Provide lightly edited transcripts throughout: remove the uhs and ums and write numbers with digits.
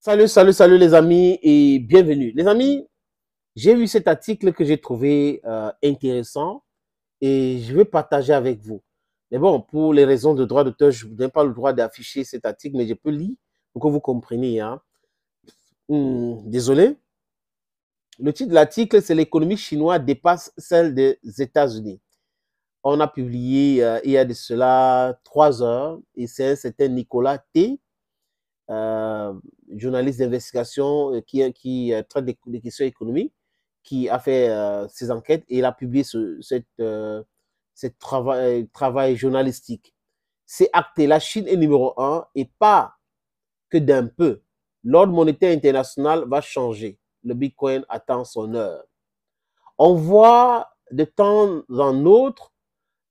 Salut les amis et bienvenue. Les amis, j'ai vu cet article que j'ai trouvé intéressant et je vais partager avec vous. Mais bon, pour les raisons de droit d'auteur, je n'ai pas le droit d'afficher cet article, mais je peux lire pour que vous compreniez, hein. Désolé. Le titre de l'article, c'est l'économie chinoise dépasse celle des États-Unis. On a publié il y a de cela 3 heures et c'est un certain Nicolas T, euh, journaliste d'investigation qui traite des questions économiques, qui a fait ses enquêtes et il a publié cette travail journalistique. C'est acté, la Chine est numéro un et pas que d'un peu. L'ordre monétaire international va changer. Le Bitcoin attend son heure. On voit de temps en autre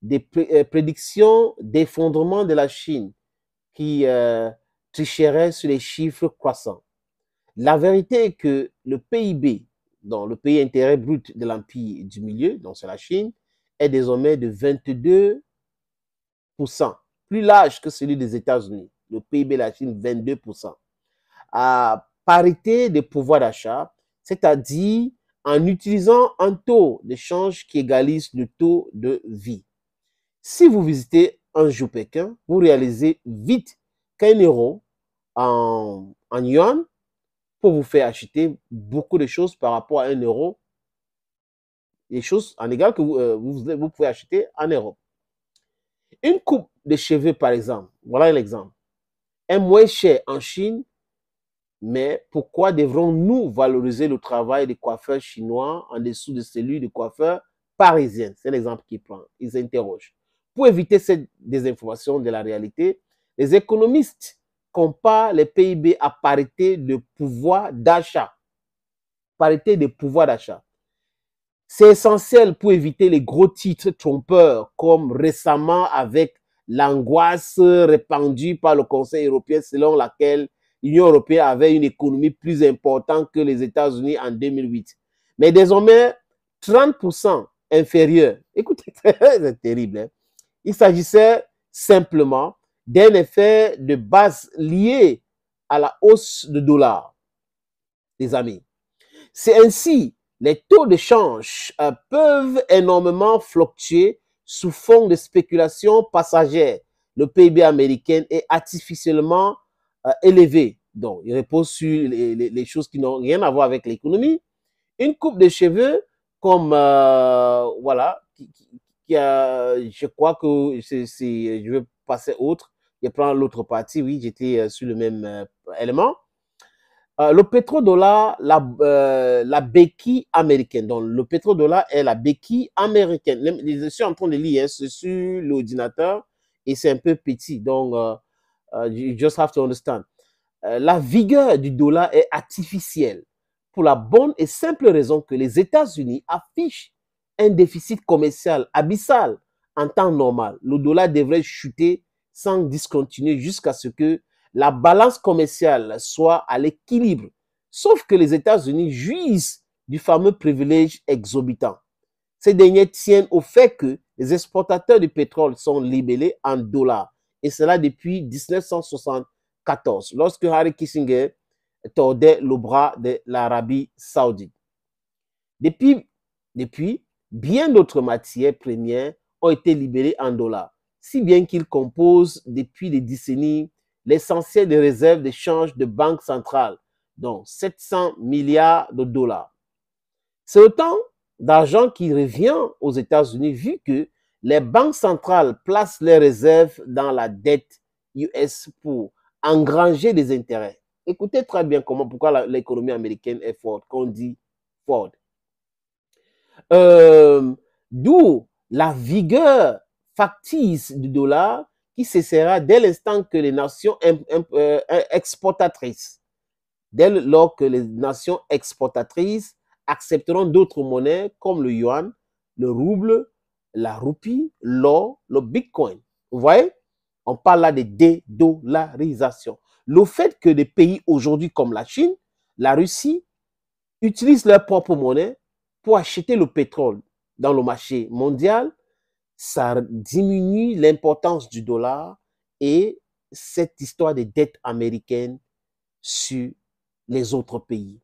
des prédictions d'effondrement de la Chine qui tricherait sur les chiffres croissants. La vérité est que le PIB, donc le pays intérieur brut de l'empire du milieu, donc c'est la Chine, est désormais de 22%, plus large que celui des États-Unis. Le PIB de la Chine, 22%. À parité de pouvoir d'achat, c'est-à-dire en utilisant un taux de change qui égalise le taux de vie. Si vous visitez un jour Pékin, vous réalisez vite qu'un euro en yuan pour vous faire acheter beaucoup de choses par rapport à un euro, des choses en égal que vous pouvez acheter en Europe. Une coupe de cheveux, par exemple, voilà un exemple, est moins cher en Chine, mais pourquoi devrons-nous valoriser le travail des coiffeurs chinois en dessous de celui des coiffeurs parisiens? C'est l'exemple qu'il prend. Ils s'interrogent. Pour éviter cette désinformation de la réalité, les économistes comparent les PIB à parité de pouvoir d'achat. Parité de pouvoir d'achat. C'est essentiel pour éviter les gros titres trompeurs, comme récemment avec l'angoisse répandue par le Conseil européen selon laquelle l'Union européenne avait une économie plus importante que les États-Unis en 2008. Mais désormais, 30% inférieur. Écoutez, c'est terrible, hein? Il s'agissait simplement d'un effet de base lié à la hausse du dollar, les amis. C'est ainsi, les taux de change peuvent énormément fluctuer sous fond de spéculation passagère. Le PIB américain est artificiellement élevé. Donc, il repose sur les choses qui n'ont rien à voir avec l'économie. Une coupe de cheveux, comme, voilà, je crois que je vais passer autre. Je prends l'autre partie, oui, j'étais sur le même élément. Le pétrodollar, la béquille américaine. Donc, le pétrodollar est la béquille américaine. Je suis en train de lire, hein, c'est sur l'ordinateur et c'est un peu petit. Donc, you just have to understand. La vigueur du dollar est artificielle pour la bonne et simple raison que les États-Unis affichent un déficit commercial abyssal en temps normal. Le dollar devrait chuter sans discontinuer jusqu'à ce que la balance commerciale soit à l'équilibre. Sauf que les États-Unis jouissent du fameux privilège exorbitant. Ces derniers tiennent au fait que les exportateurs de pétrole sont libellés en dollars. Et cela depuis 1974, lorsque Harry Kissinger tordait le bras de l'Arabie saoudite. Depuis, bien d'autres matières premières ont été libellées en dollars, si bien qu'ils composent depuis des décennies l'essentiel des réserves d'échange de banques centrales, dont 700 milliards de dollars. C'est autant d'argent qui revient aux États-Unis vu que les banques centrales placent leurs réserves dans la dette US pour engranger des intérêts. Écoutez très bien pourquoi l'économie américaine est forte, qu'on dit forte. D'où la vigueur factice du dollar qui cessera dès l'instant que les nations exportatrices, dès lors que les nations exportatrices accepteront d'autres monnaies comme le yuan, le rouble, la roupie, l'or, le bitcoin. Vous voyez? On parle là de dédollarisation. Le fait que des pays aujourd'hui comme la Chine, la Russie, utilisent leur propre monnaie pour acheter le pétrole dans le marché mondial, ça diminue l'importance du dollar et cette histoire de dette américaine sur les autres pays.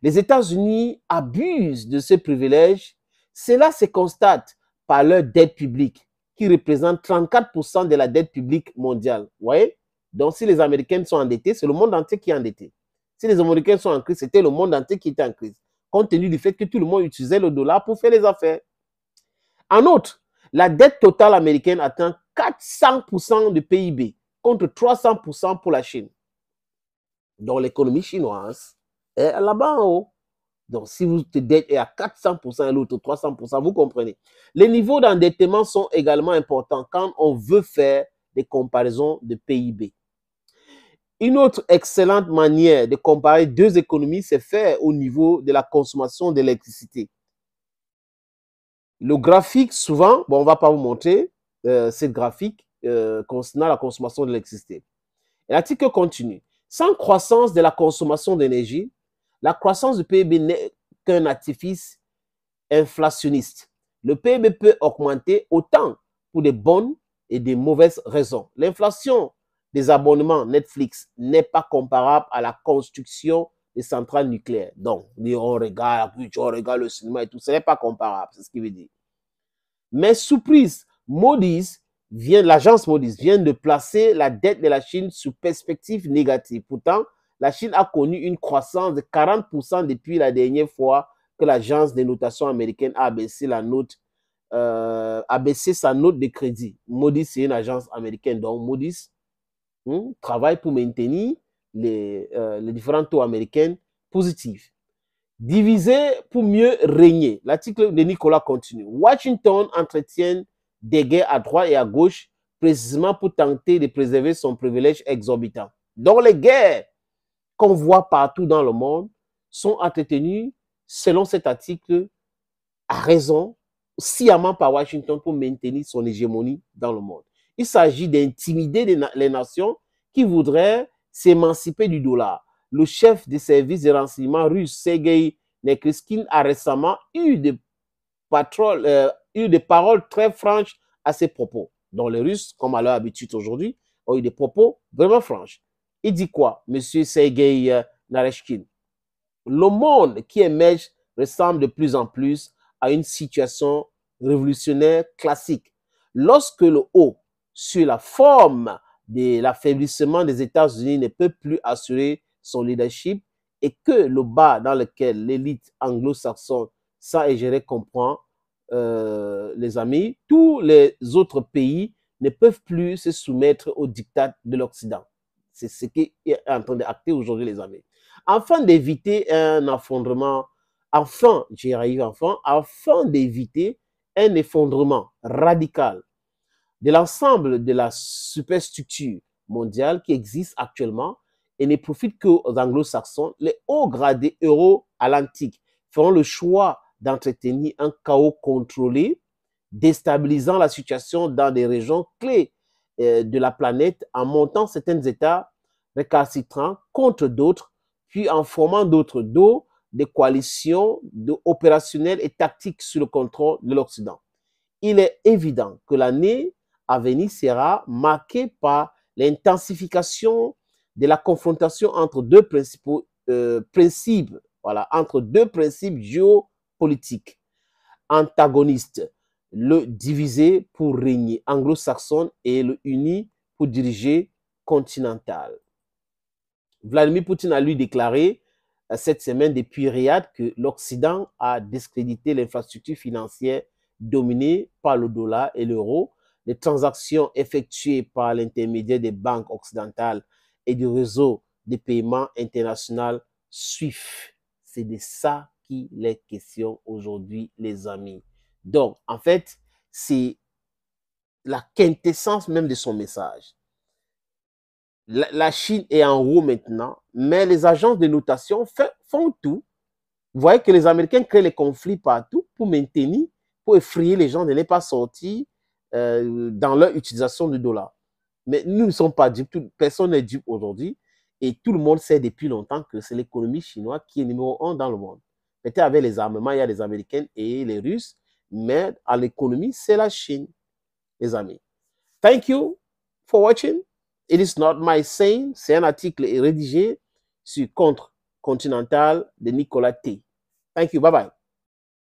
Les États-Unis abusent de ces privilèges. Cela se constate par leur dette publique, qui représente 34% de la dette publique mondiale. Vous voyez? Donc, si les Américains sont endettés, c'est le monde entier qui est endetté. Si les Américains sont en crise, c'était le monde entier qui était en crise, compte tenu du fait que tout le monde utilisait le dollar pour faire les affaires. En outre, la dette totale américaine atteint 400% du PIB, contre 300% pour la Chine. Donc, l'économie chinoise est là-bas en haut. Donc, si vous te dette est à 400% et l'autre 300%, vous comprenez. Les niveaux d'endettement sont également importants quand on veut faire des comparaisons de PIB. Une autre excellente manière de comparer deux économies, c'est faire au niveau de la consommation d'électricité. Le graphique, souvent, bon, on ne va pas vous montrer cette graphique concernant la consommation d'électricité. L'article continue. Sans croissance de la consommation d'énergie, la croissance du PIB n'est qu'un artifice inflationniste. Le PIB peut augmenter autant pour de bonnes et de mauvaises raisons. L'inflation des abonnements Netflix n'est pas comparable à la construction des centrales nucléaires. Donc, on regarde le cinéma et tout, ce n'est pas comparable, c'est ce qu'il veut dire. Mais surprise, l'agence Moody's vient de placer la dette de la Chine sous perspective négative. Pourtant, la Chine a connu une croissance de 40% depuis la dernière fois que l'agence de notation américaine a baissé sa note de crédit. Moody's, c'est une agence américaine, donc Moody's travaille pour maintenir les différents taux américains positifs. Diviser pour mieux régner. L'article de Nicolas continue. Washington entretient des guerres à droite et à gauche, précisément pour tenter de préserver son privilège exorbitant. Donc les guerres qu'on voit partout dans le monde sont entretenues, selon cet article, à raison, sciemment par Washington pour maintenir son hégémonie dans le monde. Il s'agit d'intimider les nations qui voudraient s'émanciper du dollar. Le chef des services de renseignement russe, Sergei Nekreskine, a récemment eu des paroles très franches à ses propos. Donc les Russes, comme à leur habitude aujourd'hui, ont eu des propos vraiment franches. Il dit quoi, M. Sergei Naryshkin? Le monde qui émerge ressemble de plus en plus à une situation révolutionnaire classique. Lorsque le haut, sur la forme de l'affaiblissement des États-Unis, ne peut plus assurer son leadership et que le bas dans lequel l'élite anglo-saxonne s'est comprend, les amis, tous les autres pays ne peuvent plus se soumettre au diktat de l'Occident. C'est ce qui est en train d'acter aujourd'hui, les amis. Afin d'éviter un effondrement, afin d'éviter un effondrement radical de l'ensemble de la superstructure mondiale qui existe actuellement et ne profite qu'aux anglo-saxons, les hauts gradés euro-atlantiques feront le choix d'entretenir un chaos contrôlé, déstabilisant la situation dans des régions clés de la planète en montant certains États récalcitrants contre d'autres, puis en formant d'autres dos des coalitions opérationnelles et tactiques sous le contrôle de l'Occident. Il est évident que l'année à venir sera marquée par l'intensification de la confrontation entre deux principes géopolitiques antagonistes, le divisé pour régner anglo-saxon et le uni pour diriger continental. Vladimir Poutine a lui déclaré cette semaine depuis Riyad que l'Occident a discrédité l'infrastructure financière dominée par le dollar et l'euro. Les transactions effectuées par l'intermédiaire des banques occidentales et du réseau de paiement international SWIFT. C'est de ça qu'il est question aujourd'hui, les amis. Donc, en fait, c'est la quintessence même de son message. La Chine est en haut maintenant, mais les agences de notation font tout. Vous voyez que les Américains créent les conflits partout pour maintenir, pour effrayer les gens de ne pas sortir dans leur utilisation du dollar. Mais nous ne sommes pas dupes, personne n'est dupe aujourd'hui, et tout le monde sait depuis longtemps que c'est l'économie chinoise qui est numéro 1 dans le monde. Peut-être avec les armements, il y a les Américains et les Russes, mais à l'économie, c'est la Chine, les amis. Thank you for watching. It is not my saying. C'est un article rédigé sur Continental de Nicolas T. Thank you. Bye-bye.